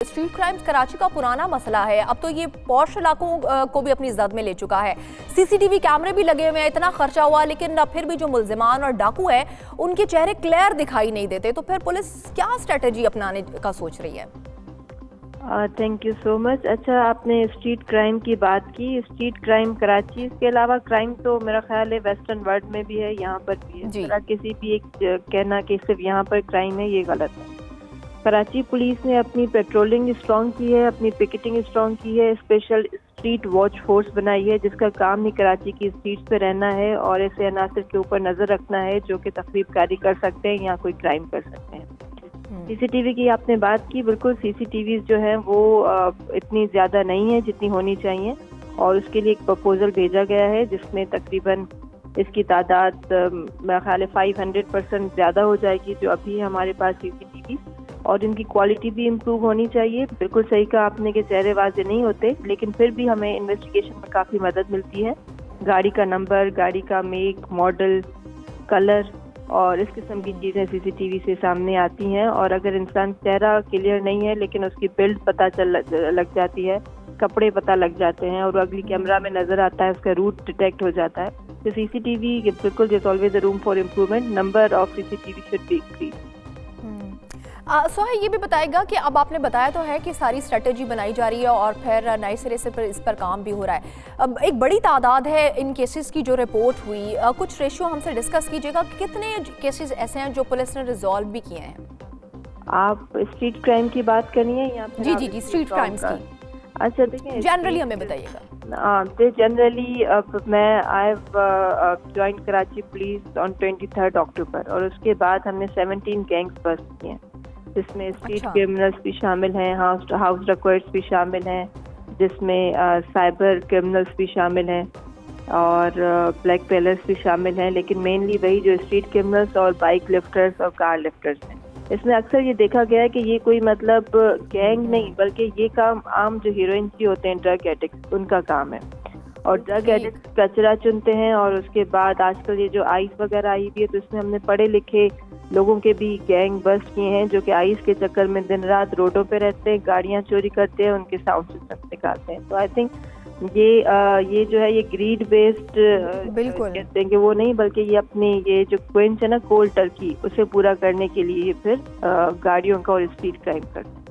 Street crimes Karachi का पुराना मसला है। अब तो ये पॉश इलाकों को भी अपनी जद में ले चुका है। सीसीटीवी कैमरे भी लगे हुए हैं, इतना खर्चा हुआ, लेकिन फिर भी जो मुल्जिमान और डाकू है उनके चेहरे क्लियर दिखाई नहीं देते। तो फिर पुलिस क्या स्ट्रेटजी अपनाने का सोच रही है? Thank you so much. अच्छा, आपने स्ट्रीट क्राइम की बात की। स्ट्रीट क्राइम कराची, इसके अलावा क्राइम तो मेरा ख्याल है वेस्टर्न वर्ल्ड में भी है, यहाँ पर भी है। किसी भी एक कहना कि सिर्फ यहाँ पर क्राइम है, ये गलत है। कराची पुलिस ने अपनी पेट्रोलिंग स्ट्रॉन्ग की है, अपनी पिकेटिंग स्ट्रॉन्ग की है, स्पेशल स्ट्रीट वॉच फोर्स बनाई है जिसका काम ही कराची की स्ट्रीट पे रहना है और ऐसे अनासर के ऊपर नजर रखना है जो कि तखरीबकारी कर सकते हैं या कोई क्राइम कर सकते हैं। सीसीटीवी की आपने बात की, बिल्कुल सीसीटीवी जो है वो इतनी ज्यादा नहीं है जितनी होनी चाहिए और उसके लिए एक प्रपोजल भेजा गया है जिसमें तकरीबन इसकी तादाद मेरा ख्याल है 500% ज्यादा हो जाएगी जो अभी हमारे पास सीसीटीवी, और इनकी क्वालिटी भी इम्प्रूव होनी चाहिए। बिल्कुल सही कहा आपने कि चेहरे वाजे नहीं होते, लेकिन फिर भी हमें इन्वेस्टिगेशन में काफ़ी मदद मिलती है। गाड़ी का नंबर, गाड़ी का मेक, मॉडल, कलर और इस किस्म की चीज़ें सीसीटीवी से सामने आती हैं। और अगर इंसान चेहरा क्लियर नहीं है लेकिन उसकी बिल्ड पता लग जाती है, कपड़े पता लग जाते हैं और अगली कैमरा में नज़र आता है, उसका रूट डिटेक्ट हो जाता है, तो सीसीटीवी बिल्कुल there is always a room for improvement. Number of CCTV should be increase. Soha, ये भी बताएगा कि अब आपने बताया तो है कि सारी स्ट्रेटेजी बनाई जा रही है और फिर नए सिरे से इस पर काम भी हो रहा है। अब एक बड़ी तादाद है इन केसेस की जो रिपोर्ट हुई, कुछ रेशियो हमसे डिस्कस कीजिएगा। कितने केसेस ऐसे हैं जो पुलिस ने रिजॉल्व भी किए हैं? आप स्ट्रीट क्राइम की बात करनी है या जी जी जी, स्ट्रीट क्राइम्स की। अच्छा, देखिए जनरली हमें बताइएगा। जनरली मैं I have join Karachi police on 23 अक्टूबर और उसके बाद हमने 17 गैंग्स बस्ट किए हैं जिसमें स्ट्रीट क्रिमिनल्स भी शामिल हैं, हाउस डकॉइट्स भी शामिल हैं, जिसमें साइबर क्रिमिनल्स भी शामिल हैं और ब्लैक पेलर्स भी शामिल हैं, लेकिन मेनली वही जो स्ट्रीट क्रिमिनल्स और बाइक लिफ्टर्स और कार लिफ्टर्स हैं। इसमें अक्सर ये देखा गया है कि ये कोई मतलब गैंग नहीं बल्कि ये काम आम जो हीरोइन की होते हैं, ड्रग एडिक्ट, उनका काम है। और ड्रग एडिक्ट कचरा चुनते हैं और उसके बाद आजकल ये जो आइस वगैरह आई हुई है तो इसमें हमने पढ़े लिखे लोगों के भी गैंग बस्ट किए हैं जो कि आइस के चक्कर में दिन रात रोडों पे रहते हैं, गाड़ियां चोरी करते हैं, उनके साउंड सिस्टम निकालते हैं। तो आई थिंक ये जो है ये ग्रीड बेस्ड कहते हैं कि वो नहीं, बल्कि ये अपनी ये जो क्विंच है ना, कोल्ड टर्की, उसे पूरा करने के लिए फिर गाड़ियों का और स्पीड क्राइम करते हैं।